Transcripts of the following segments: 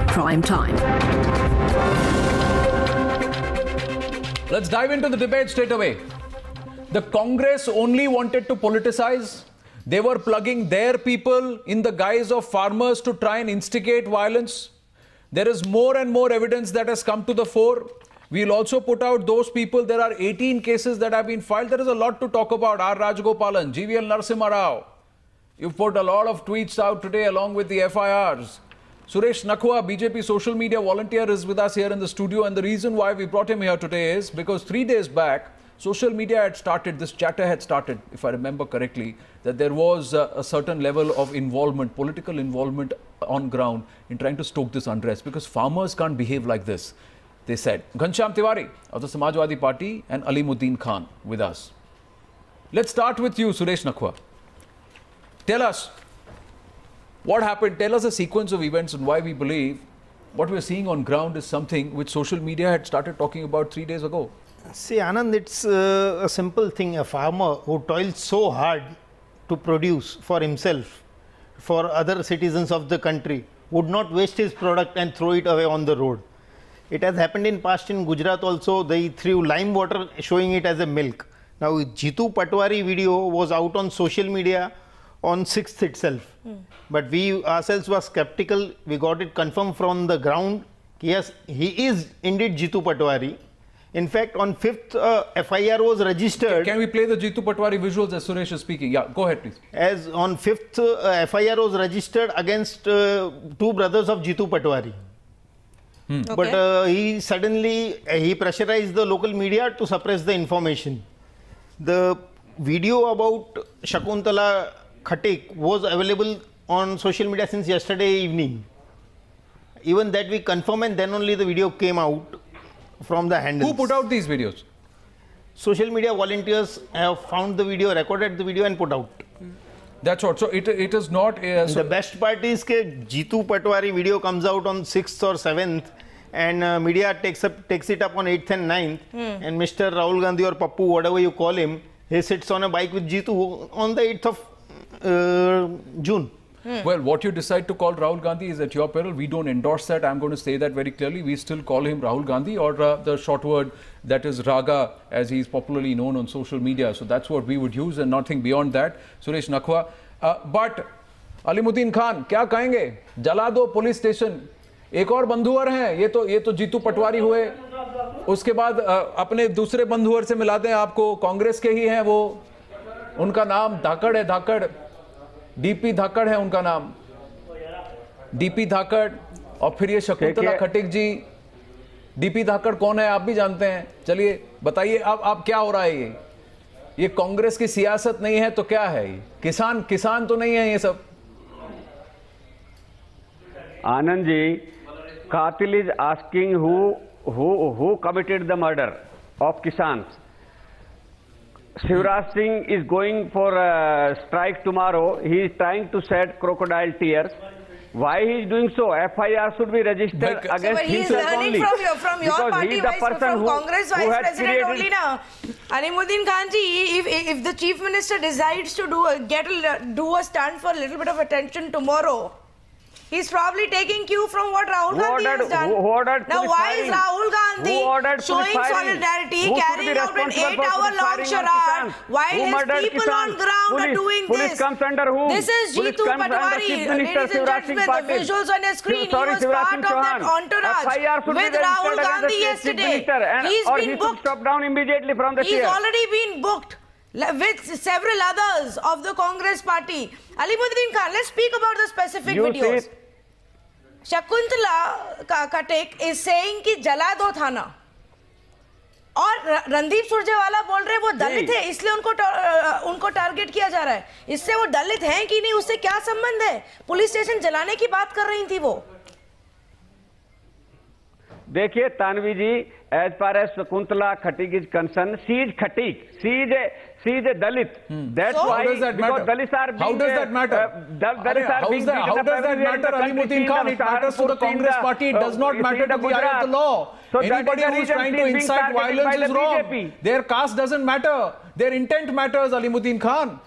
Prime Time. Let's dive into the debate straight away. The Congress only wanted to politicize. They were plugging their people in the guise of farmers to try and instigate violence. There is more and more evidence that has come to the fore. We'll also put out those people. There are 18 cases that have been filed. There is a lot to talk about. R. Rajagopalan, GVL Narasimha Rao. You've put a lot of tweets out today along with the FIRs. Suresh Nakhwa, BJP social media volunteer, is with us here in the studio. And the reason why we brought him here today is because 3 days back, social media had started, this chatter had started, if I remember correctly, that there was a certain level of involvement, political involvement on ground in trying to stoke this unrest because farmers can't behave like this, they said. Ghanshyam Tiwari of the Samajwadi Party and Alimuddin Khan with us. Let's start with you, Suresh Nakhwa. Tell us what happened. Tell us a sequence of events and why we believe what we're seeing on ground is something which social media had started talking about 3 days ago. See, Anand, it's a simple thing. A farmer who toils so hard to produce for himself, for other citizens of the country, would not waste his product and throw it away on the road. It has happened in past in Gujarat also. They threw lime water showing it as a milk. Now, Jitu Patwari video was out on social media on 6th itself. But we ourselves were skeptical. We got it confirmed from the ground. Yes, he is indeed Jitu Patwari. In fact, on 5th, FIR was registered. Can we play the Jitu Patwari visuals as Suresh is speaking? Yeah, go ahead, please. As on 5th, FIR was registered against 2 brothers of Jitu Patwari. Okay. But he suddenly, he pressurized the local media to suppress the information. The video about Shakuntala Khatik was available on social media since yesterday evening. Even that we confirmed, and then only the video came out from the handles. Who put out these videos? Social media volunteers have found the video, recorded the video and put out. That's what. So it is not. The best part is that Jitu Patwari video comes out on 6th or 7th and media takes it up on 8th and 9th and Mr. Rahul Gandhi or Pappu, whatever you call him, he sits on a bike with Jitu on the 8th of June. Well, what you decide to call Rahul Gandhi is at your peril. We don't endorse that. I'm going to say that very clearly. We still call him Rahul Gandhi, or the short word that is Raga, as he's popularly known on social media. So that's what we would use and nothing beyond that. Suresh Nakhwa. But Alimuddin Khan, क्या कहेंगे? जला दो police station. एक और बंधुवर हैं. ये तो जीतू पटवारी हुए. उसके बाद अपने दूसरे बंधुवर से मिला दें आपको. कांग्रेस के ही हैं वो. उनका नाम धाकड़ है. धाकड़. डीपी धाकड़ है उनका नाम. डीपी धाकड़. और फिर ये शकुंतला खटिक जी. डीपी धाकड़ कौन है आप भी जानते हैं. चलिए बताइए अब क्या हो रहा है. ये कांग्रेस की सियासत नहीं है तो क्या है. ये किसान तो नहीं है ये सब. आनंद जी, कातिल is asking who committed the murder of Kisans. Shivraj Singh is going for a strike tomorrow. He is trying to shed crocodile tears. Why he is doing so? FIR should be registered against himself only. From your party vice from Congress vice president only now. Alimuddin Khan ji, if the chief minister decides to do a stand for a little bit of attention tomorrow, he's probably taking cue from what Rahul Gandhi has done. Now, why is Rahul Gandhi showing solidarity, carrying out an 8-hour-long charade, while his people on ground are doing this? This is Jitu Patwari, ladies and gentlemen, the visuals on your screen. He was part of that entourage with Rahul Gandhi yesterday. He's been booked. He's already been booked with several others of the Congress party. Alimuddin Khan, let's speak about the specific videos. Shakuntala Khatik is saying कि जला दो थाना, और रणदीप सुरजेवाला बोल रहे वो दलित है इसलिए उनको टारगेट किया जा रहा है. इससे वो दलित हैं कि नहीं उससे क्या संबंध है. पुलिस स्टेशन जलाने की बात कर रही थी वो. देखिए तानवी जी, as far as Shakuntala Khatik is concerned, she is Khatik. She is a Dalit. That's why, because Dalits are being... How does that matter? How does that matter, Alimuddin Khan? It matters to the Congress party. It does not matter to the eye of the law. So anybody who is trying to incite violence is wrong. Their caste doesn't matter. Their intent matters, Alimuddin Khan.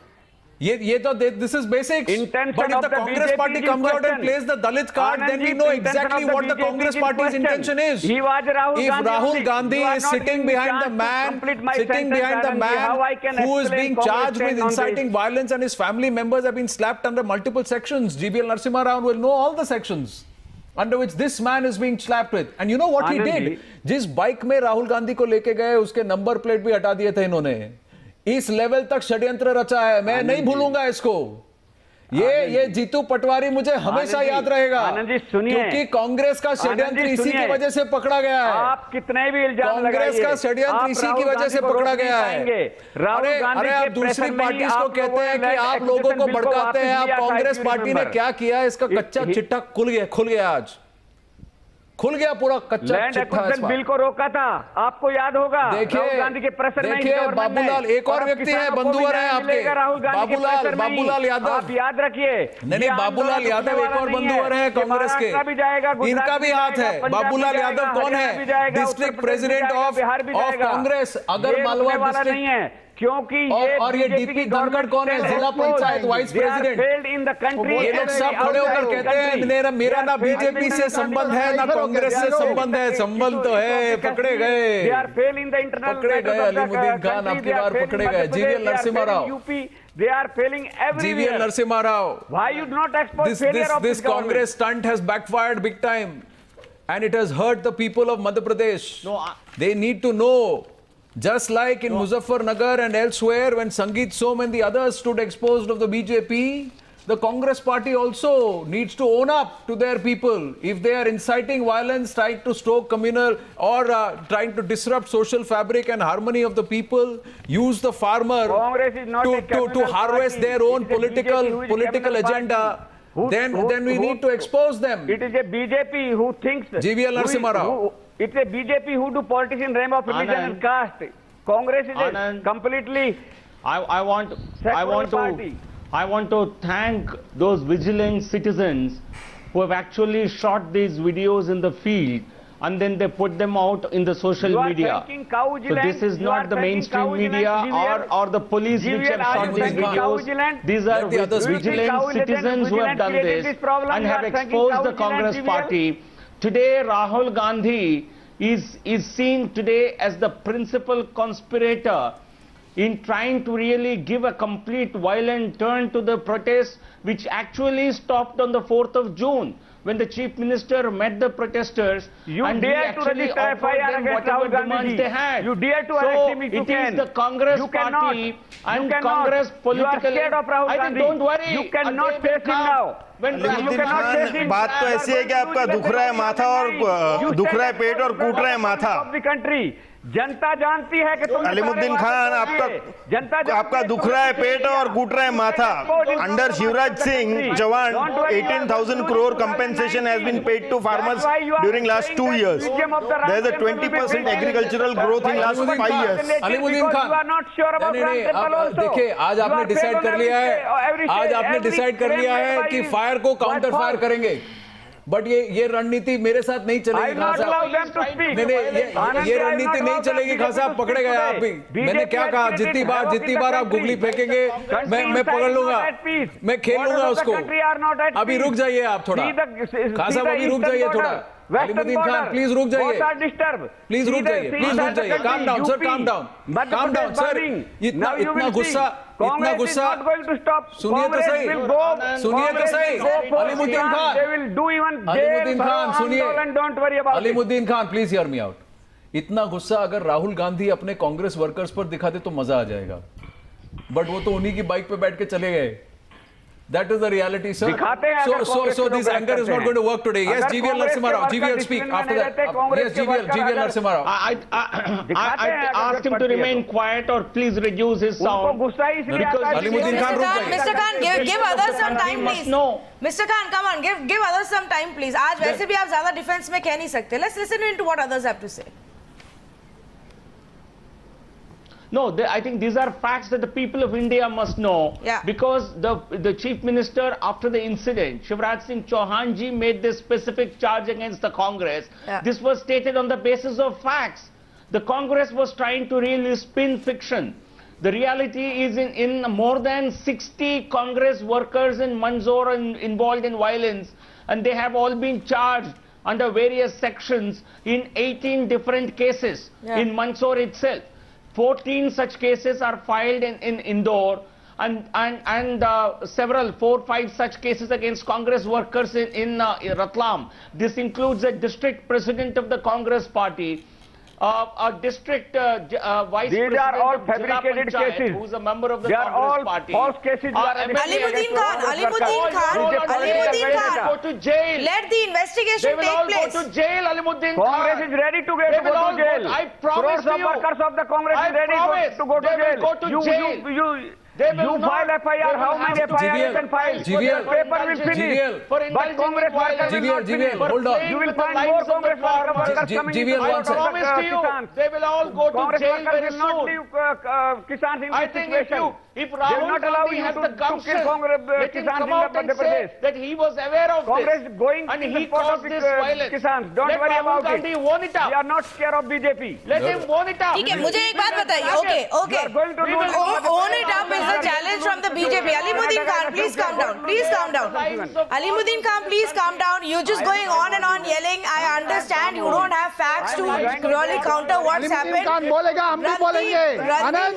This is basics. Intention but if of the the Congress BJP party is comes out question. and plays the Dalit card, then we Anandji, know intention exactly of the what the BJP Congress is party's question. intention is. He was Rahul If Gandhi Rahul only. Gandhi You are is not sitting giving me behind the chance to man, complete my sitting sentence, behind the Anandji, how I man can who is explain being Congress charged with stand on inciting this? violence and his family members have been slapped under multiple sections. GVL Narasimha Rao will know all the sections under which this man is being slapped with. And you know what he did? जिस bike में राहुल गांधी को लेके गए उसके number plate भी हटा दिए थे इन्होंने. इस लेवल तक षड्यंत्र रचा है. मैं नहीं भूलूंगा इसको. ये जीतू पटवारी मुझे हमेशा याद रहेगा. क्योंकि कांग्रेस का षड्यंत्र इसी की वजह से पकड़ा गया है. आप कितने भी इल्जाम लगाइए, कांग्रेस का षड्यंत्र इसी की वजह से पकड़ा गया है. अरे आप दूसरी पार्टी को कहते हैं कि आप लोगों को भड़काते हैं. आप कांग्रेस पार्टी ने क्या किया, इसका कच्चा चिट्ठा खुल गया आज. खुल गया पूरा कच्चा लैंड एक्विजिशन बिल को रोका था, आपको याद होगा. राहुल गांधी के प्रेशर में, देखिए बाबूलाल, एक और व्यक्ति है, बंधुवर है आपके, बाबूलाल यादव. आप याद रखिए. नहीं, बाबूलाल यादव एक और बंधुवर है कांग्रेस के. इनका भी हाथ है. बाबूलाल यादव कौन है? डिस्ट्रिक्ट प्रेसिडेंट ऑफ कांग्रेस अगर मालवा डिस्ट्रिक्ट नहीं है. क्योंकि ये डीपी धनखड़ कौन है? जिला पंचायत वाइस प्रेसिडेंट. ये लोग सब खड़े होकर कहते हैं मेरा ना बीजेपी से संबंध है ना कांग्रेस से संबंध है. संबंध तो है. पकड़े गए अलीमुद्दीन खान, आपकी बार पकड़े गए. GVL Narasimha Rao. They are failing everywhere. GVL Narasimha Rao. Why you do not expose failure of this Congress stunt has backfired big time, and it has hurt the people of Madhya Pradesh. They need to know. Just like in Muzaffarnagar and elsewhere, when Sangeet Som and the others stood exposed of the BJP, the Congress party also needs to own up to their people. If they are inciting violence, trying to stoke communal or trying to disrupt social fabric and harmony of the people, use the farmer to harvest their own political agenda, then we need to expose them. It is a BJP who thinks... GVL Narasimha Rao. It's a BJP who do politics in name of religion and caste. Congress is a completely I want to thank those vigilant citizens who have actually shot these videos in the field and then they put them out in the social media. So this is not the mainstream media or the police which have shot these videos. These are vigilant citizens who have done this and have exposed the Congress party. Today, Rahul Gandhi is seen today as the principal conspirator in trying to really give a complete violent turn to the protests, which actually stopped on the 4th of June when the Chief Minister met the protesters and he actually offered them whatever demands they had. You dare to so arrest him if it is the Congress party and Congress political... I think don't worry. You cannot face him now. बात तो ऐसी है कि आपका दुख रहा है माथा और दुख रहा है पेट और कूट रहा है माथा. जनता जानती है कि तुम अलीमुद्दीन खान आपका दुख रहा है पेट और कूट रहा है माथा. Under Shivraj Singh Chouhan 18,000 crore compensation has been paid to farmers during last 2 years. There is a 20% agricultural growth in last 5 years. Alimuddin Khan, देखिए आज आपने डिसाइड कर लिया है कि फायर को काउंटर फायर करेंगे. बट ये रणनीति मेरे साथ नहीं चलेगी खान साहब. ये रणनीति नहीं चलेगी खान साहब. पकड़े गए आप भी. मैंने क्या कहा, जितनी बार आप गुगली फेंकेंगे मैं पकड़ लूंगा, मैं खेल लूंगा उसको. अभी रुक जाइए आप थोड़ा खान साहब, अभी रुक जाइए थोड़ा. अलीमुद्दीन खान प्लीज रुक जाइए, प्लीज रुक जाइए. Calm down sir, calm down sir. इतना गुस्सा सुनिए तो सही. Alimuddin Khan please hear me out. इतना गुस्सा अगर राहुल गांधी अपने कांग्रेस वर्कर्स पर दिखाते तो मजा आ जाएगा. बट वो तो उन्हीं की बाइक पे बैठ के चले गए. That is the reality, sir. So this anger is not going to work today. Yes, GVL Narasimha Rao. GVL speak after that. Yes, GVL Narasimha Rao. I asked him to remain quiet or please reduce his sound. Because Alimuddin Khan, Mr. Khan, give others some time, please. Mr. Khan, come on, give others some time, please. आज वैसे भी आप ज़्यादा defense में कह नहीं सकते. Let's listen into what others have to say. No, I think these are facts that the people of India must know. Yeah. Because the Chief Minister, after the incident, Shivraj Singh Chauhan ji made this specific charge against the Congress. Yeah. This was stated on the basis of facts. The Congress was trying to really spin fiction. The reality is in more than 60 Congress workers in Mandsaur involved in violence, and they have all been charged under various sections in 18 different cases in Mandsaur itself. 14 such cases are filed in Indore, and 4 or 5 such cases against Congress workers in Ratlam. This includes a district president of the Congress party, a district vice president. These are all of fabricated cases. Who is a member of the they Congress party. They are all false cases. Alimuddin Khan, go to jail. Let the investigation take place. They will all go to jail, Alimuddin Khan. Congress is ready to go to jail. I promise you. Workers of the Congress is ready to go to jail. Go to jail. You file FIR, how many FIR you can file? GVL, paper will finish. But Congress workers will not finish. Hold on. You will find more Congress workers coming in. I promise to you, they will all go to jail very soon. I think if Rahul Gandhi has the gumption, let him come out and say that he was aware of this and he caused this violence. Let Rahul Gandhi own it up. We are not scared of BJP. Let him own it up. ठीक है, मुझे एक बात बताइए. Okay. Own it up is a challenge from the BJP. Alimuddin Khan, please calm down. Alimuddin Khan, please calm down. You're just going on and on yelling. I understand you don't have facts to really counter what's happened. Alimuddin Khan बोलेगा, हम भी बोलेंगे. Anand,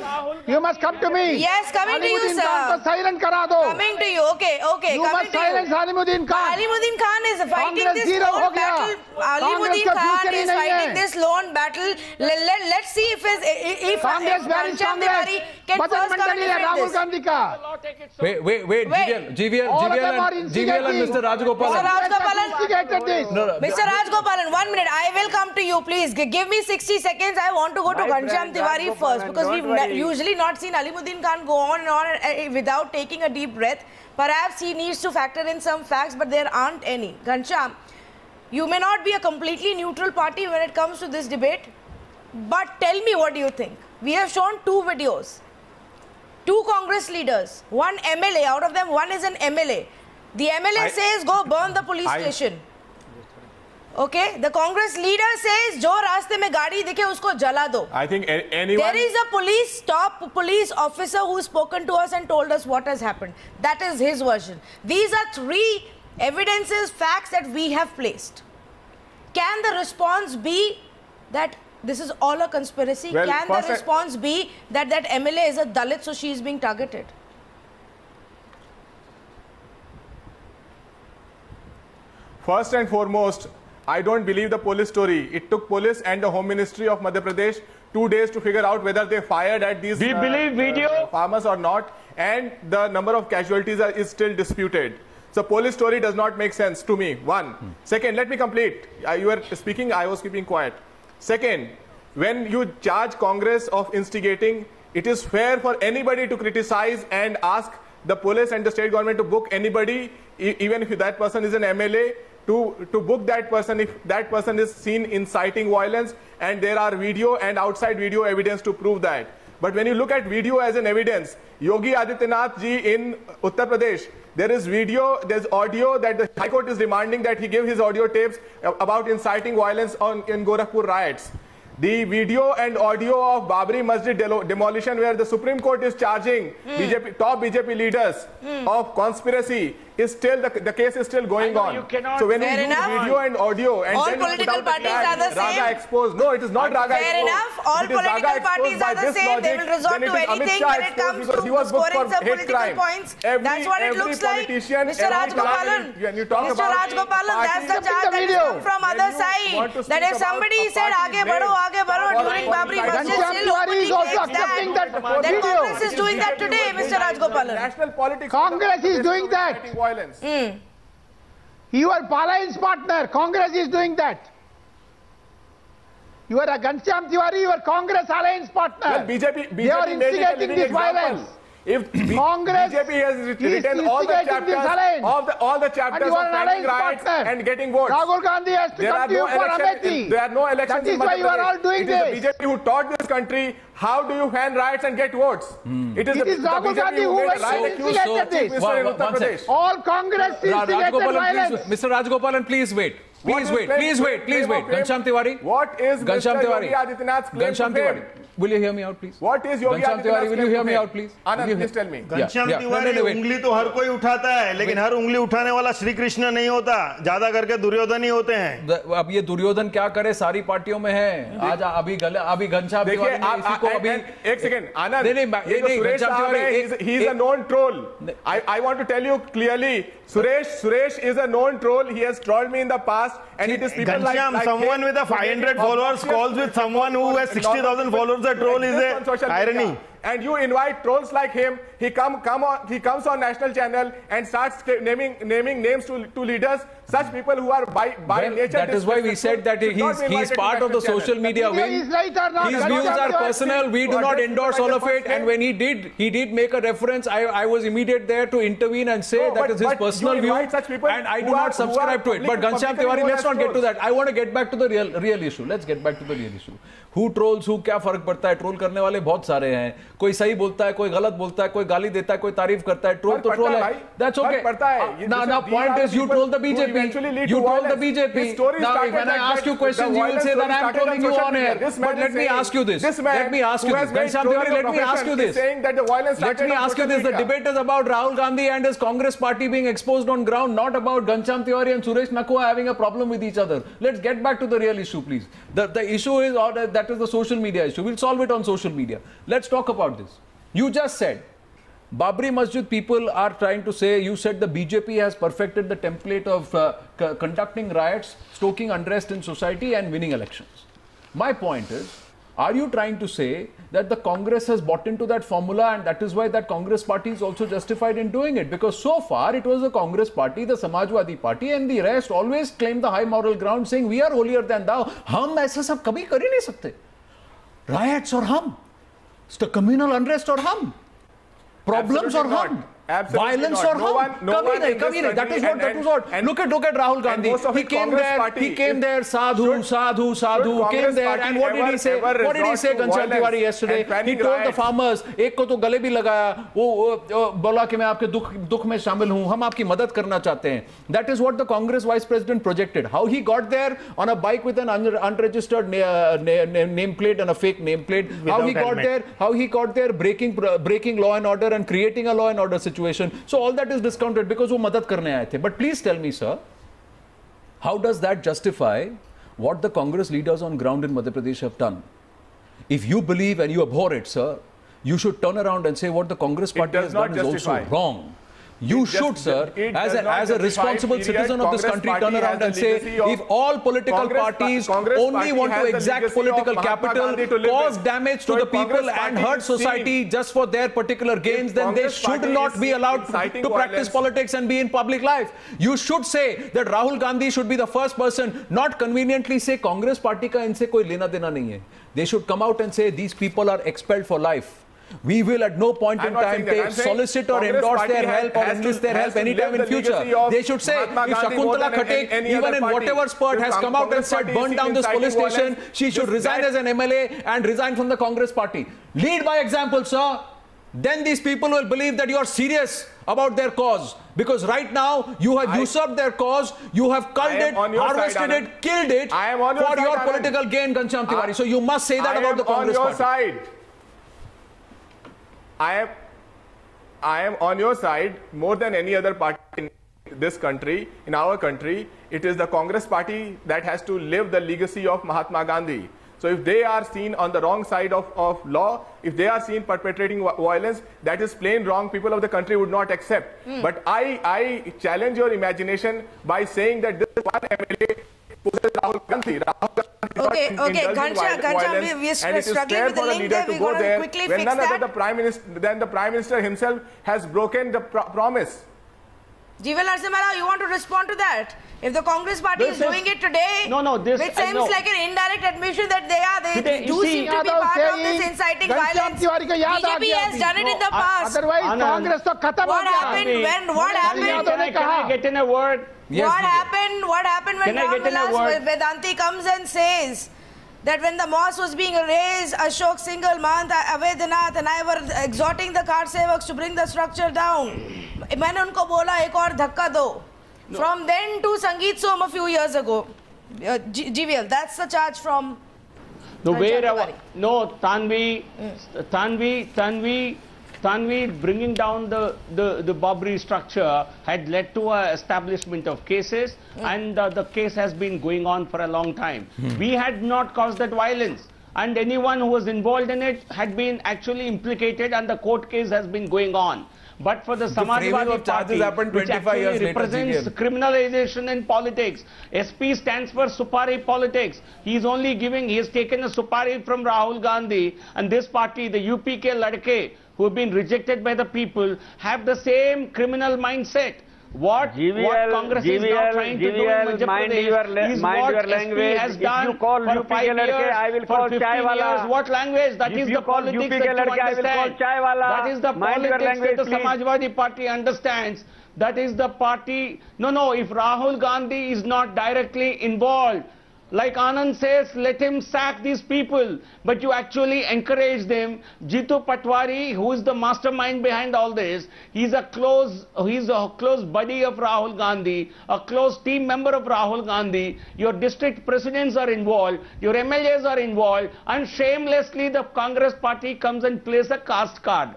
you must come to me. Yes, coming to you, sir. Alimuddin Khan को silent करा दो. Coming to you. Okay. You must silence Alimuddin Khan. Alimuddin Khan is fighting this lone battle. Alimuddin Khan is fighting this lone battle. Let's see if Ghanshyam Tiwari can first come and defend Rahul this. Gandhi ka. Wait. GVL and Mr. Rajgopalan. Mr. Rajgopalan, 1 minute. I will come to you, please. Give me 60 seconds. I want to go to Ghanshyam Tiwari first, because we've usually not seen Alimuddin Khan go on and on without taking a deep breath. Perhaps he needs to factor in some facts, but there aren't any. Ghanshyam, you may not be a completely neutral party when it comes to this debate, but tell me, what do you think? We have shown 2 videos. 2 Congress leaders, 1 MLA, out of them 1 is an MLA. The MLA says go burn the police station. Okay, the Congress leader says jo raaste mein gaadi dikhe usko jala do. I think anyone... There is a top police officer who's spoken to us and told us what has happened. That is his version. These are 3 evidences, facts that we have placed. Can the response be that this is all a conspiracy? Well, can the response be that that MLA is a Dalit, so she is being targeted? First and foremost, I don't believe the police story. It took police and the Home Ministry of Madhya Pradesh 2 days to figure out whether they fired at these We believe video farmers or not, and the number of casualties is still disputed. So police story does not make sense to me. 1. Second, let me complete. You were speaking, I was keeping quiet. Second, when you charge Congress of instigating, it is fair for anybody to criticize and ask the police and the state government to book anybody, even if that person is an MLA, to book that person if that person is seen inciting violence, and there are video and outside video evidence to prove that. But when you look at video as an evidence, Yogi Adityanath ji in Uttar Pradesh, there is video, there's audio that the High Court is demanding that he give his audio tapes about inciting violence in Gorakhpur riots. The video and audio of Babri Masjid demolition, where the Supreme Court is charging top BJP leaders of conspiracy, is still the case is still going on. So when you use video and audio and all then political parties are the same. Raga exposed. No, it is not Raga exposed. Fair enough. All political parties are the same. They will resort to anything when it comes to scoring some political points. That's what it looks like. Mr. Rajgopalan, that's the charge that has come from other side. That if somebody said aage badho during Babri Masjid, still openly claims that, then Congress is doing that today, Mr. Rajgopalan. National politics. Congress is doing that. Violence. Your alliance partner, Congress is doing that. You are a Ghanshyam Tiwari, your Congress alliance partner. Well, BJP they are instigating this violence. If Congress BJP has written all the chapters of planning riots and getting votes. Rahul Gandhi has to come to you for Amethi. There are no elections. That is why you are all doing this. It is the BJP who taught this country how do you fan riots and get votes. It is the Rahul Gandhi who instigated this. One second. All Congress instigated violence. Mr. Rajgopalan, please wait. Please wait. Ghanshyam Tiwari. What is Mr. Yogi Adityanath's claim to fame? Will you hear me out, please? What is Yogi Adityanath's claim to fame? Will you hear me out, please? Anand, please tell me. Ghanshyam Tiwari, उंगली तो हर कोई उठाता है, लेकिन हर उंगली उठाने वाला श्री कृष्ण नहीं होता, ज्यादा करके दुर्योधन ही होते हैं। अब ये दुर्योधन क्या करे, सारी पार्टियों में है। आज अभी घनश्याम तिवारी ने इसी को अभी एक सेकंड आनंद, नहीं Ghanshyam Tiwari, he is a known troll. I want to tell you clearly, Suresh is a known troll. He has trolled me in the past, and it is people like someone with a 500 followers calls with someone who has 60,000 followers a troll is a irony. And you invite trolls like him. He comes on national channel and starts naming names to leaders. Such people who are by nature. That is why we said that he's part of the social media wing. His views are personal. We do not endorse all of it. And when he did make a reference, I was immediate there to intervene and say that is his personal view, and I do not subscribe to it. But Ghanshyam Tiwari, let's not get to that. I want to get back to the real issue. Let's get back to the real issue. Who trolls who, क्या फर्क पड़ता है? Troll करने वाले बहुत सारे हैं, कोई सही बोलता है, कोई गलत बोलता है, कोई गाली देता है, कोई तारीफ करता है। ट्रोल तो ट्रोल है, that's okay. Now point is you troll the BJP. You troll the BJP. Now when I ask you questions, you will say that I am trolling you on air. But let me ask you this. Let me ask you this. Ghanshyam Tiwari, let me ask you this. Let me ask you this. The debate is about Rahul Gandhi and his Congress party being exposed on ground, not about Ghanshyam Tiwari and Suresh Nakua having a problem with each other. Let's get back to the real issue, please. The issue is that is the social media issue. We'll solve it on social media. Let's talk about this. You just said Babri Masjid people are trying to say, you said the BJP has perfected the template of conducting riots, stoking unrest in society and winning elections. My point is, are you trying to say that the Congress has bought into that formula and that is why that Congress party is also justified in doing it? Because so far it was the Congress party, the Samajwadi party and the rest always claimed the high moral ground saying we are holier than thou. हम ऐसा सब कभी कर ही नहीं सकते. Riots और हम, communal unrest और हम, problems और हम, violence or कभी नहीं. That is what. Look at Rahul Gandhi. He came there, sadhu, came there, and what did he say? What did he say, Ghanshyam Tiwari, yesterday? He told the farmers, एक को तो गले भी लगाया, वो बोला कि मैं आपके दुख में शामिल हूँ, हम आपकी मदद करना चाहते हैं. That is what the Congress vice president projected. How he got there on a bike with an unregistered nameplate and a fake nameplate. How he got there breaking law and order and creating a law and order situation. So all that is discounted because वो मदद करने आए थे. But please tell me, sir, how does that justify what the Congress leaders on ground in Madhya Pradesh have done? If you believe and you abhor it, sir, you should turn around and say what the Congress party has done is also wrong. You should, sir, as a responsible citizen of this country, turn around and say, if all political parties only want to exact political capital, cause damage to the people and hurt society just for their particular gains, then they should not be allowed to practice politics and be in public life. You should say that Rahul Gandhi should be the first person, not conveniently say Congress party ka inse koi lena dena nahi hai. They should come out and say these people are expelled for life. We will at no point in time solicit or endorse their help or enlist their help anytime in future. They should say, if Shakuntala Khattek, even in whatever spurt, has come out and said, burn down this police station, she should resign as an MLA and resign from the Congress party. Lead by example, sir. Then these people will believe that you are serious about their cause. Because right now, you have usurped their cause, you have culled it, harvested it, killed it for your political gain, Ghanshyam Tiwari. So you must say that about the Congress party. I am on your side more than any other party in this country, in our country. It is the Congress party that has to live the legacy of Mahatma Gandhi. So if they are seen on the wrong side of law, if they are seen perpetrating violence, that is plain wrong. People of the country would not accept. But I challenge your imagination by saying that this one MLA possesses Rahul Gandhi. Okay, Ghanshyam, we are struggling with the link there. We're going to quickly fix that. Then the Prime Minister himself has broken the promise. Jeeval Narasimha, you want to respond to that? If the Congress party is doing it today, which seems like an indirect admission that they do seem to be part of this inciting violence. BJP has done it in the past. Otherwise, Congress to khatam ho gaya. What happened? Can I get in a word? Yes, what happened when Ramvilas Vedanti comes and says that when the mosque was being raised, Ashok Singhal, Mahant Avedanath and I were exhorting the car sevaks to bring the structure down. मैंने उनको बोला एक और धक्का दो. From then to Sangeet Som a few years ago. GVL, that's the charge from. No, Tanvi bringing down the Babri structure had led to an establishment of cases, and the case has been going on for a long time. We had not caused that violence, and anyone who was involved in it had been actually implicated, and the court case has been going on. But for the Samajwadi Party, which actually represents criminalization in politics, SP stands for Supari politics. He has taken a Supari from Rahul Gandhi, and this party, the UPK Ladke, who have been rejected by the people, have the same criminal mindset. What Congress is now trying to do in Madhya Pradesh is what SP has done for 5 years, for 15 years. What language? That is the politics that you understand. That is the politics that the Samajwadi Party understands. That is the party. No, if Rahul Gandhi is not directly involved, like Anand says, let him sack these people, but you actually encourage them. Jitu Patwari, who is the mastermind behind all this, he's a close buddy of Rahul Gandhi, a close team member of Rahul Gandhi. Your district presidents are involved, your MLAs are involved, and shamelessly the Congress party comes and plays a caste card.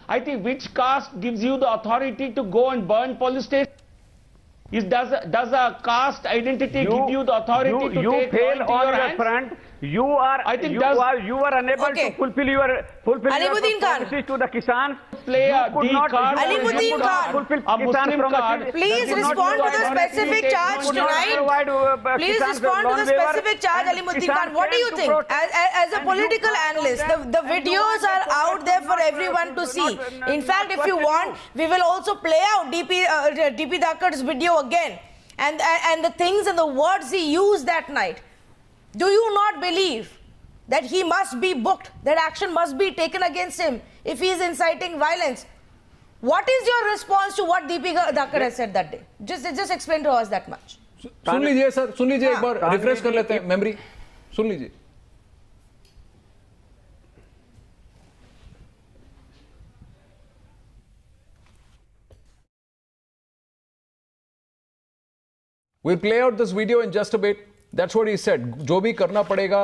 I think which caste gives you the authority to go and burn police stations? Does a caste identity give you the authority to take on your front? You are unable to fulfill your promises to the Kisans. Alimuddin Khan, please respond to the specific charge tonight. Please respond to the specific charge, Alimuddin Khan. What do you think? As a political analyst, the videos are out there for everyone to see. In fact, if you want, we will also play out DP Dhakar's video again. And the things and the words he used that night. Do you not believe that he must be booked, that action must be taken against him if he is inciting violence? What is your response to what DP Dhakar has said that day? Just explain to us that much. सुन लीजिए sir, सुन लीजिए एक बार refresh कर लेते हैं memory. सुन लीजिए. We'll play out this video in just a bit. That's what he said. जो भी करना पड़ेगा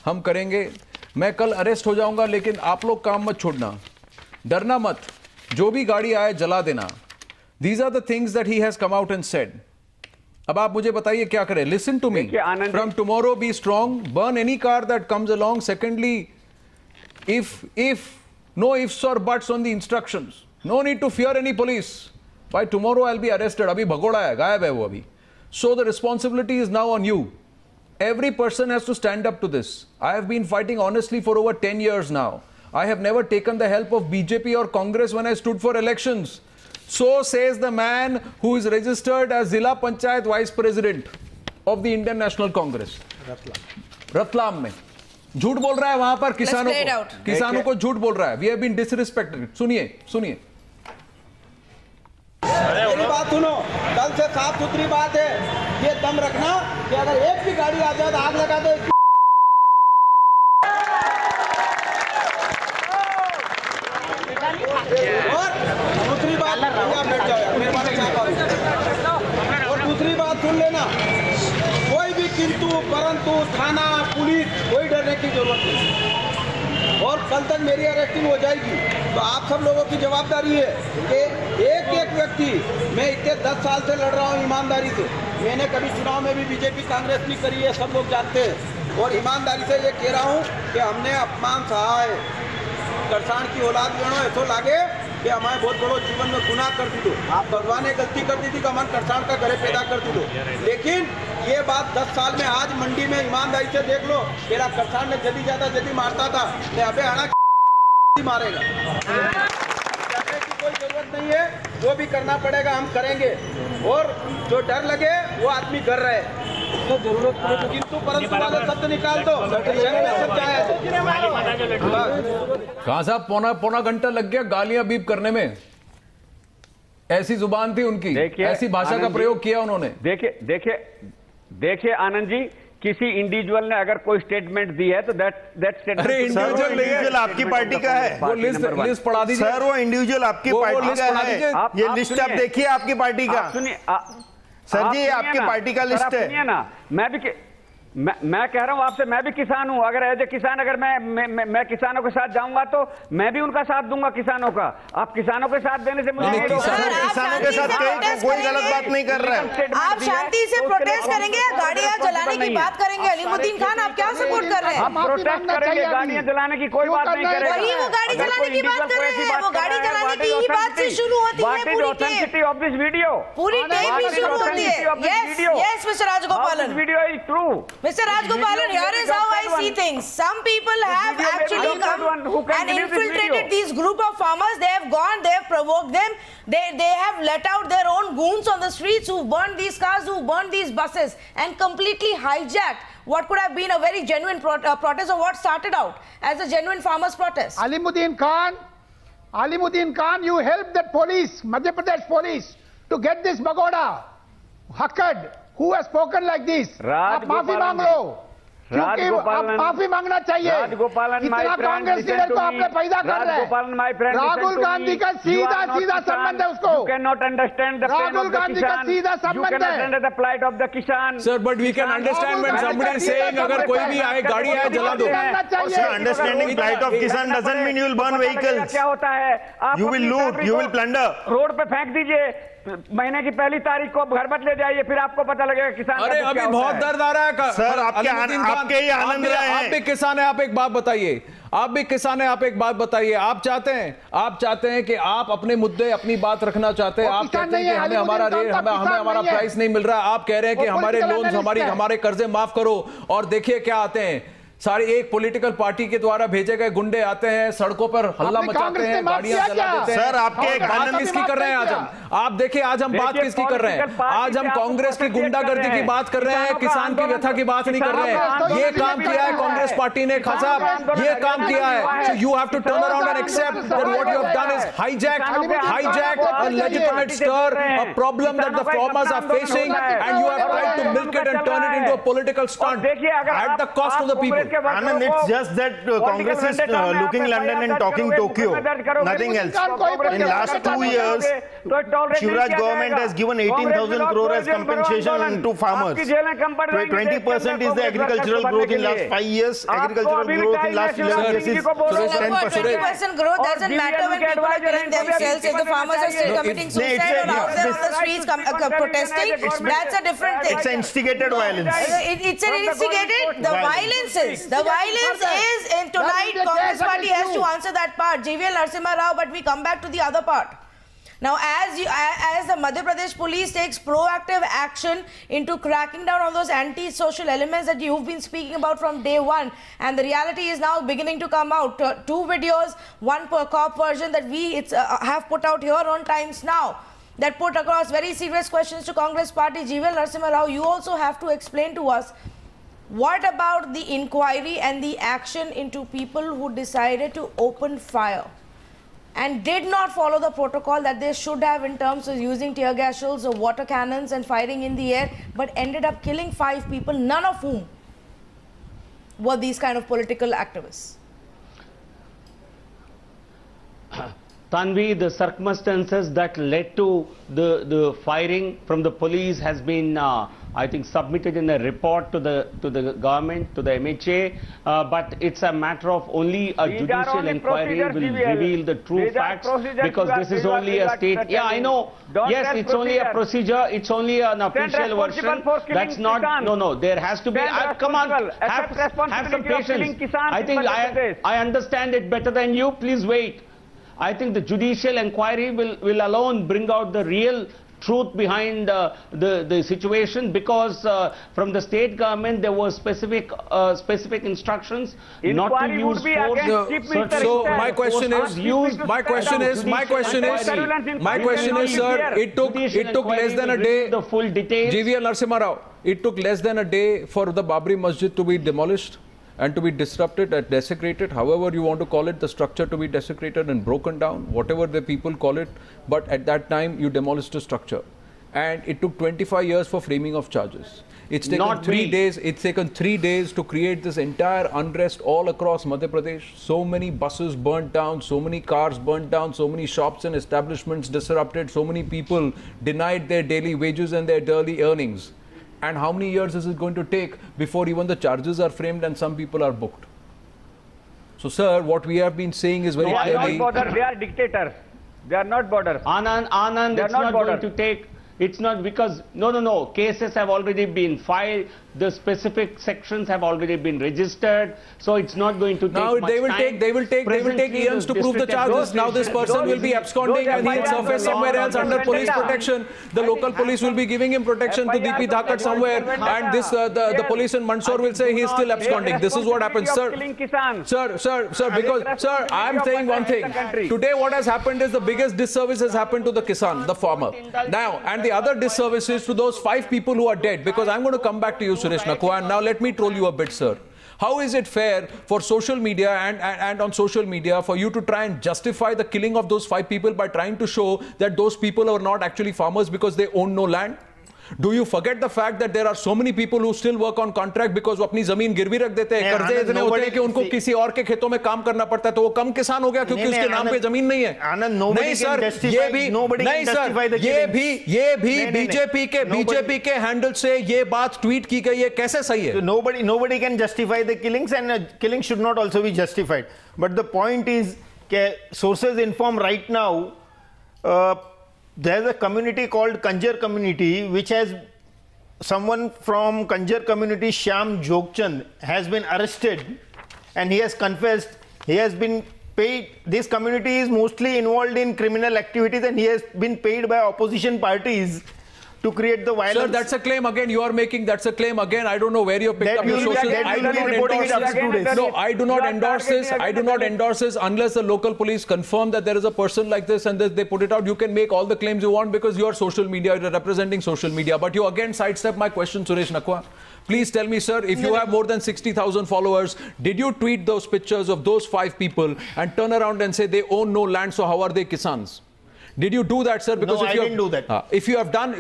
हम करेंगे. मैं कल अरेस्ट हो जाऊंगा, लेकिन आप लोग काम मत छोड़ना, डरना मत, जो भी गाड़ी आए जला देना. These are the things that he has come out and said. अब आप मुझे बताइए क्या करें. Listen to me. From tomorrow, be strong. Burn any car that comes along. Secondly, if no ifs or buts on the instructions. No need to fear any police. By tomorrow I'll be arrested. अभी भगोड़ा है, गायब है वो अभी. So the responsibility is now on you. Every person has to stand up to this. I have been fighting honestly for over 10 years now. I have never taken the help of BJP or Congress when I stood for elections. So says the man who is registered as Zilla Panchayat Vice President of the Indian National Congress. Ratlam में झूठ बोल रहा है वहां पर किसानों को झूठ बोल रहा है. We have been disrespected. सुनिए. मेरी बात सुनो, कल से साफ सुथरी बात है. ये दम रखना कि अगर एक भी गाड़ी आ जाए तो आग लगा दो. और दूसरी बात, बैठ जाओ मेरे बारे में. और दूसरी बात सुन लेना, कोई भी किंतु परंतु थाना पुलिस कोई डरने की जरूरत नहीं. और कल तक मेरी अरेस्टिंग हो जाएगी तो आप सब लोगों की जवाबदारी है कि एक व्यक्ति, मैं इतने 10 साल से लड़ रहा हूँ ईमानदारी से. मैंने कभी चुनाव में भी बीजेपी कांग्रेस नहीं करी है, सब लोग जानते हैं. और ईमानदारी से ये कह रहा हूँ कि हमने अपमान सहा है. करसान की औलाद गणो ऐसो लागे कि हमारे बहुत बड़ो जीवन में गुनाह कर दी. तो आप भगवान ने गलती कर दी थी कि हमारे करसान का घरे पैदा कर दी. लेकिन ये बात 10 साल में आज मंडी में ईमानदारी से देख लो, मेरा करसान ने जल्दी मारता था, मैं अबे आना मारेगा. डरने की कोई जरूरत नहीं है. जो भी करना पड़ेगा हम करेंगे. और जो डर लगे वो आदमी कर रहे हैं तो जरूरत किंतु परंतु वाले शब्द निकाल दो. कहाँ साहब पौना घंटा लग गया गालियां बीप करने में. ऐसी जुबान थी उनकी, ऐसी भाषा का प्रयोग किया उन्होंने. देखिए आनंद जी, किसी इंडिविजुअल ने अगर कोई स्टेटमेंट दी है तो दैट स्टेटमेंट, अरे इंडिविजुअल आपकी पार्टी का है. वो लिस्ट पढ़ा दीजिए सर. वो इंडिविजुअल आपकी पार्टी का है. ये लिस्ट आप देखिए आपकी पार्टी का. सुनिए सर जी, आपकी पार्टी का लिस्ट है. सुनिए ना, मैं कह रहा हूं आपसे, मैं भी किसान हूं। अगर एज ए किसान अगर मैं किसानों के साथ जाऊंगा तो मैं भी उनका साथ दूंगा किसानों का। आप किसानों के साथ देने से मुझे किसानों के साथ कोई गलत बात नहीं कर रहा है। आप शांति से प्रोटेस्ट करेंगे या गाड़ियां जलाने की बात करेंगे? अलीमुद्दीन खान, आप क्या सपोर्ट कर रहे हैं? हम प्रोटेस्ट करेंगे, गाड़ियां जलाने की कोई बात नहीं करेंगे। वही वो गाड़ी जलाने की बात कर रहे हैं, वो गाड़ी जलाने की ही बात से शुरू होती है पूरी टेप। ऑफ दिस वीडियो, पूरी टेप ही शुरू होती है। Yes mister Rajagopalan, video is true. Mister Rajagopalan, here is how I see things. Some people have actually come and infiltrated these group of farmers. They have gone, they have provoked them. They have let out their own goons on the streets who burned these cars, who burned these buses, and completely hijacked what could have been a very genuine protest, or what started out as a genuine farmers' protest. Alimuddin Khan, you helped that police, Madhya Pradesh police, to get this pagoda. Hakkad, who has spoken like this? आप माफी मांग लो, क्योंकि अब माफी मांगना चाहिए। इतना Congress leader को आपने पैदा कर रहे हैं। राहुल गांधी का सीधा संबंध है उसको। राहुल गांधी का सीधा संबंध है। Sir, but we can understand when somebody is saying अगर कोई भी आए गाड़ी आए जला दो। अंडरस्टैंडिंग plight of किसान doesn't mean you will burn vehicles. क्या होता है? You will loot, you will plunder. Road पे फेंक दीजिए, महीने की पहली तारीख को घर मत ले जाइए, फिर आपको पता लगेगा किसान। अरे अभी बहुत दर्द आ रहा है सर, आपके ही आनंद रहे हैं। आप भी किसान है, आप एक बात बताइए। आप भी किसान है, आप एक बात बताइए। आप चाहते हैं कि आप अपने मुद्दे, अपनी बात रखना चाहते हैं। आप कहते हैं कि हमें हमारा रेट, हमें हमारा प्राइस नहीं मिल रहा। आप कह रहे हैं कि हमारे लोन्स, हमारे कर्जे माफ करो। और देखिए क्या आते हैं, सारी एक पॉलिटिकल पार्टी के द्वारा भेजे गए गुंडे आते हैं, सड़कों पर हल्ला मचाते हैं, गाड़ियां जला देते हैं। सर, आपके बात किसकी कर रहे हैं आज हम? आप देखिए आज हम बात किसकी कर रहे हैं? आज हम कांग्रेस की गुंडागर्दी की बात कर रहे हैं, किसान की व्यथा की बात नहीं कर रहे हैं। ये काम किया है कांग्रेस पार्टी ने, खान साहब, ये काम किया है। So you have to turn around and accept that what you have done is hijacked a legitimate stir, a problem that the farmers are facing, and you have tried to milk it and turn it into a political stunt at the cost of the people. Anand, it's just that Congress is looking London and talking Tokyo, nothing else. In last 2 years, Shivraj government has given 18,000 crore as compensation to farmers. 20% is the agricultural growth in last 5 years. Agricultural growth in last 11 years is 10% growth doesn't matter when people are killing themselves. If the farmers are still committing suicide or out there on the streets protesting, that's a different thing. It's an instigated violence. It's an instigated. The violence is, and tonight Congress party has to answer that part. JVL Narasimha Rao, but we come back to the other part. Now, as the Madhya Pradesh police takes proactive action into cracking down on those anti-social elements that you've been speaking about from day one, and the reality is now beginning to come out. 2 videos, one per cop version that we have put out here on Times Now, that put across very serious questions to Congress party. JVL Narasimha Rao, you also have to explain to us, what about the inquiry and the action into people who decided to open fire and did not follow the protocol that they should have in terms of using tear gas shells or water cannons and firing in the air, but ended up killing 5 people, none of whom were these kind of political activists? Tanvi, the circumstances that led to the firing from the police has been, I think, submitted in a report to the government, to the MHA, but it's a matter of only a judicial inquiry will reveal the true facts, because this is only a state. Yeah, I know. Yes, it's only a procedure. It's only an official version. That's not. No. There has to be. Come on, have some patience. I think I understand it better than you. Please wait. I think the judicial inquiry will alone bring out the real truth behind the situation, because from the state government there was specific instructions not to use force. So my question is, sir, it took less than a day. The full details. JVL Narasimha Rao, it took less than a day for the Babri Masjid to be demolished and to be disrupted and desecrated, however you want to call it, the structure to be desecrated and broken down, whatever the people call it. But at that time you demolished the structure, and it took 25 years for framing of charges. It's taken 3 days. It's taken 3 days to create this entire unrest all across Madhya Pradesh. So many buses burnt down, so many cars burnt down, so many shops and establishments disrupted, so many people denied their daily wages and their daily earnings. And how many years is it going to take before even the charges are framed and some people are booked? So, sir, what we have been saying is very clearly... They are not borders, they are dictators. They are not borders. Anand, it's not going to take... It's not because... No. Cases have already been filed. The specific sections have already been registered. So it's not going to take much time. They will take years to prove the charges. Now this person will be absconding and he'll surface somewhere else under police protection. The local police will be giving him protection to DP Thakur somewhere. And this the police in Mandsaur will say he's still absconding. This is what happens, sir. Sir, I'm saying one thing. Today what has happened is the biggest disservice has happened to the Kisan, the farmer. Now, and the other disservice is to those 5 people who are dead. Because I'm going to come back to you, Suresh Nakua, and now let me troll you a bit, sir. How is it fair for social media and on social media for you to try and justify the killing of those 5 people by trying to show that those people are not actually farmers because they own no land? Do you forget the fact that there are so many people who still work on contract because वो अपनी जमीन गिरवी रख देते हैं, कर्जे इतने होते हैं कि उनको किसी और के खेतों में काम करना पड़ता है, तो वो कम किसान हो गया क्योंकि उसके नाम पे जमीन नहीं है। नहीं सर, ये भी बीजेपी के हैंडल से ये बात ट्वीट की गई है, कैसे सही है? Nobody can justify the killings, and killing should not also be justified. But the point is, sources inform right now. There's a community called Kanjar community, which has someone from Kanjar community, Shyam Jogchand, has been arrested, and he has confessed. He has been paid. This community is mostly involved in criminal activities, and he has been paid by opposition parties to create the violence. Sir, that's a claim again you are making. That's a claim again. I don't know where you picked up the sources. I do not endorse this. I do not endorse this unless the local police confirm that there is a person like this and they put it out. You can make all the claims you want because you are social media. You are representing social media. But you again sidestep my question, Suresh Nakua. Please tell me, sir, if you have more than 60,000 followers, did you tweet those pictures of those 5 people and turn around and say they own no land, so how are they Kisans? Did you do that, sir? Because no, I didn't do that. If you have done,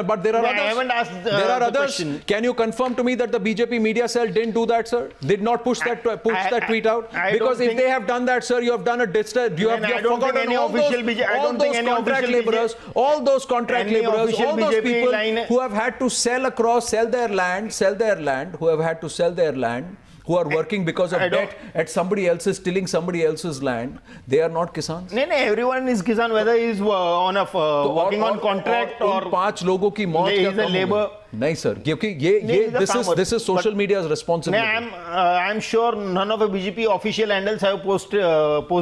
but there are others. I haven't asked there are others. Question. Can you confirm to me that the BJP media cell didn't do that, sir? Did not push that tweet out? Because if they have done that, sir, you have done a disturb. You have forgotten all those contract laborers, all those people who have had to sell their land, who have had to sell their land, who are working because of debt at somebody else's, stealing somebody else's land. They are not Kisans. No, everyone is Kisan, whether he is on a working on contract or 5 लोगों की मौत is a labor. नहीं sir, क्योंकि this is social media's responsibility. I'm sure none of the BJP official handles have post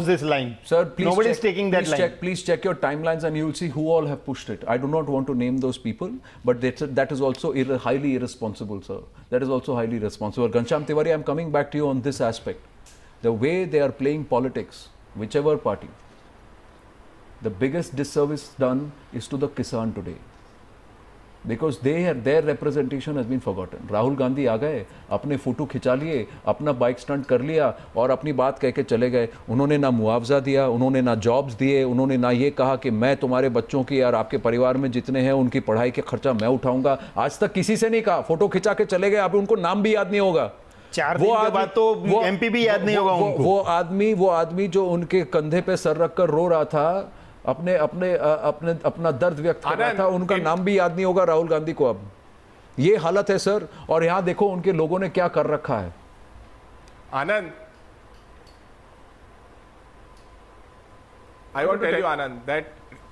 this line. Sir, please nobody is taking that line. Please check your timelines and you will see who all have pushed it. I do not want to name those people, but that is also highly irresponsible, sir. That is also highly irresponsible. Ghanshyam Tiwari, I'm coming back to you on this aspect. The way they are playing politics, whichever party, the biggest disservice done is to the Kisan today. Because their representation has been forgotten. Rahul Gandhi आ गए, अपने photo खिंचा लिए, अपना bike stunt कर लिया और अपनी बात कह के चले गए. उन्होंने ना मुआवजा दिया, उन्होंने ना जॉब्स दिए, उन्होंने ना ये कहा कि मैं तुम्हारे बच्चों की और आपके परिवार में जितने हैं उनकी पढ़ाई के खर्चा मैं उठाऊंगा. आज तक किसी से नहीं कहा. फोटो खिंचा के चले गए. अभी उनको नाम भी याद नहीं होगा. 4 दिन के बाद तो MP भी याद नहीं होगा उनको. वो आदमी जो उनके कंधे पे सर रखकर रो रहा था, अपना दर्द व्यक्त कर रहा था, उनका नाम भी याद नहीं होगा राहुल गांधी को. अब ये हालत है सर. और यहां देखो उनके लोगों ने क्या कर रखा है. Anand, I want to tell you, Anand, that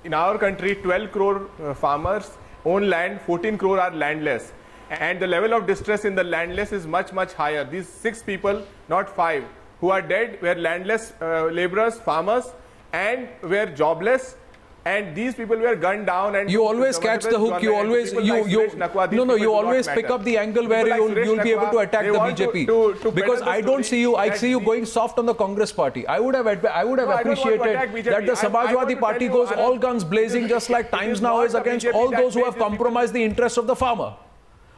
in our country 12 crore farmers own land, 14 crore are landless, and the level of distress in the landless is much higher. These 6 people, not 5, who are dead were landless laborers, farmers, and were jobless, and these people were gunned down. And you always catch the hook. You always you always pick up the angle where you'll be able to attack the BJP. Because I don't see you. I see you going soft on the Congress party. I would have appreciated that the Samajwadi Party goes all guns blazing, just like Times Now is against all those who have compromised the interests of the farmer.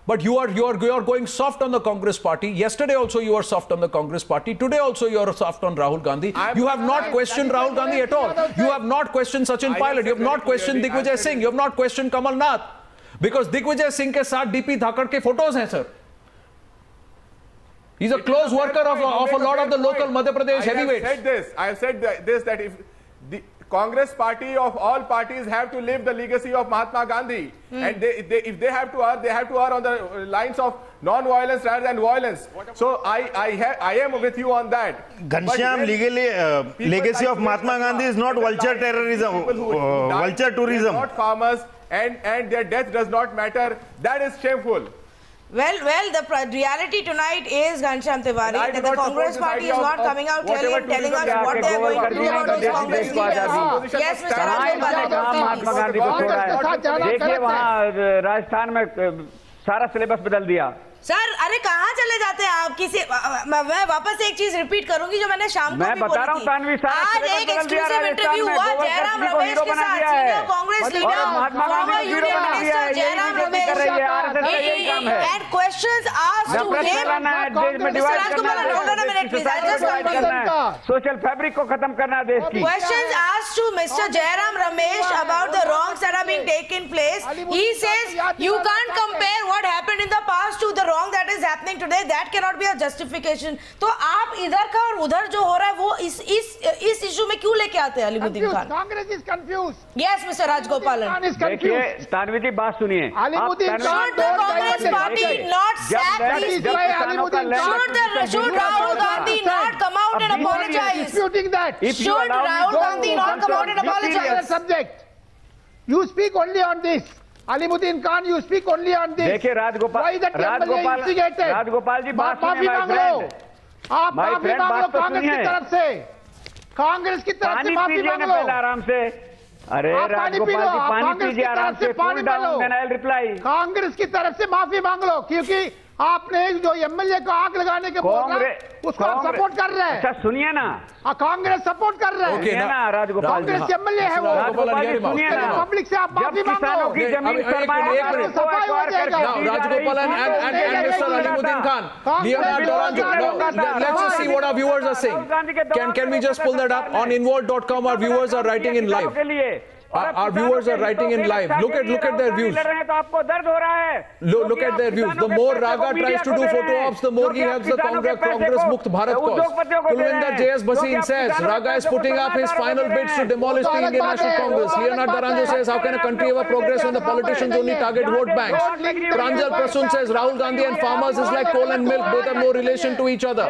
But you are going soft on the Congress party. Yesterday also you were soft on the Congress party. Today also you are soft on Rahul Gandhi. You have not questioned Rahul Gandhi at all. You have not questioned Sachin Pilot. You have not questioned Digvijay Singh. You have not questioned Kamal Nath. Because Digvijay Singh ke saath DP Thakur ke photos hain, sir. He's a close worker of a lot of the local Madhya Pradesh heavyweights. I have said this, that if the Congress party of all parties have to live the legacy of Mahatma Gandhi. And if they have to err, they have to err on the lines of non-violence rather than violence. So I am with you on that. Ghanshyam, legacy of Mahatma Gandhi is not vulture terrorism, vulture tourism. They are not farmers and their death does not matter. That is shameful. Well, the reality tonight is, Ghanshyam Tiwari, that the Congress party is not coming out clearly and telling us what they are going to do about those Congress leaders. Yes, Mr. Rajgopal. Mahatma Gandhi को छोड़ा है. देखिए वहाँ राजस्थान में सारा syllabus बदल दिया. Sir, अरे कहाँ चले जाते हैं आप? मैं वापस एक चीज रिपीट करूंगी जो मैंने शाम को भी बोली थी. आज एक एक्सक्लूसिव इंटरव्यू हुआ जयराम रमेश के साथ, senior Congress leader, former union minister Jairam Ramesh, and questions asked to him. Mister Rajagopal, hold on a minute please, I just complete. Social fabric को खत्म करना देश की. Questions asked to Mr. Jairam Ramesh about the wrongs that are being taken place. He says you can't compare what happened in the past to the wrong that is happening today. That cannot be a justification. तो आप इधर का और उधर जो हो रहा है वो इस इशू में क्यों लेके आते हैं Alimuddin Khan? Congress is confused. Yes, Mr. Rajgopalan. देखिए तानवी जी बात सुनिए. Should the Congress party not sack these people? Should Rahul Gandhi not come out and apologize? Disputing that. Should Rahul Gandhi not come out and apologize? Subject. You speak only on this. Alimuddin Khan, you speak only on this. देखिए राजगोपाल जी बात माफी मांग लो. आप माफी मांग लो कांग्रेस की तरफ से. कांग्रेस की तरफ से माफी मांग लो. आराम से. अरे राजगोपाल जी पानी पीजिए आराम से. पानी डालो. रिप्लाई. कांग्रेस की तरफ से माफी मांग लो क्योंकि आपने जो एमएलए को आग लगाने के बोल रहा है उसको सपोर्ट कर रहे हैं. अच्छा सुनिए ना. कांग्रेस सपोर्ट कर रहे हैं ना राजगोपाल. कांग्रेस एमएलए है वो. सुनिए ना. पब्लिक से आप माफी मांगो. Rajgopalan and Mr. Alimuddin Khan, Leonard Doranjo. Let's just see what our viewers are saying. Can we just pull that up on involve.com? Our viewers are writing in live. Our viewers are writing in live. Look at their views. Look at their views. The more Raga tries to do photo ops, the more he helps the Congress Mukt Bharat cause. Kulwinder J.S. Bhasin says Raga is putting up his final bids to demolish the Indian National Congress. Leonard Doranjo says how can a country ever progress when the politicians only target vote banks? Pranjal Prasun says Rahul Gandhi and farmers is like coal and milk. Both have no relation to each other.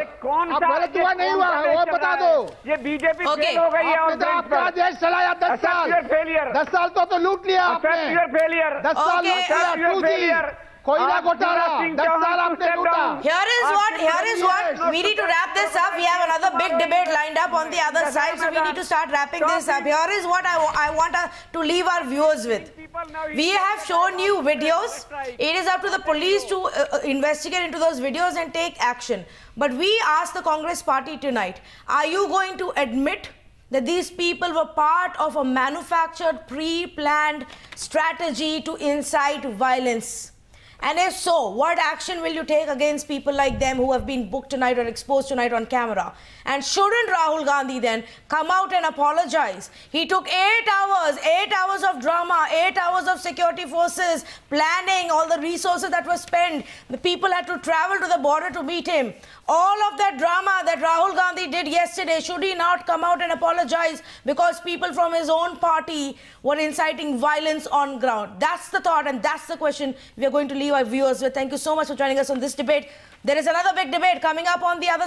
ये BJP fail हो गई है और आपका देश चलाया 10 साल. 10 साल तो लूट लिया आपने. 10 साल लूट लिया. कोयला घोटाला 10 साल आपने लूटा. Here is what we need to wrap this up. We have another big debate lined up on the other side, so we need to start wrapping this up. Here is what I want to leave our viewers with. We have shown you videos. It is up to the police to investigate into those videos and take action. But we ask the Congress party tonight, are you going to admit that these people were part of a manufactured, pre-planned strategy to incite violence? And if so, what action will you take against people like them who have been booked tonight or exposed tonight on camera? And shouldn't Rahul Gandhi then come out and apologize? He took 8 hours of drama, 8 hours of security forces, planning, all the resources that were spent. The people had to travel to the border to meet him. All of that drama that Rahul Gandhi did yesterday, should he not come out and apologize because people from his own party were inciting violence on ground? That's the thought and that's the question we are going to leave our viewers with. Thank you so much for joining us on this debate. There is another big debate coming up on the other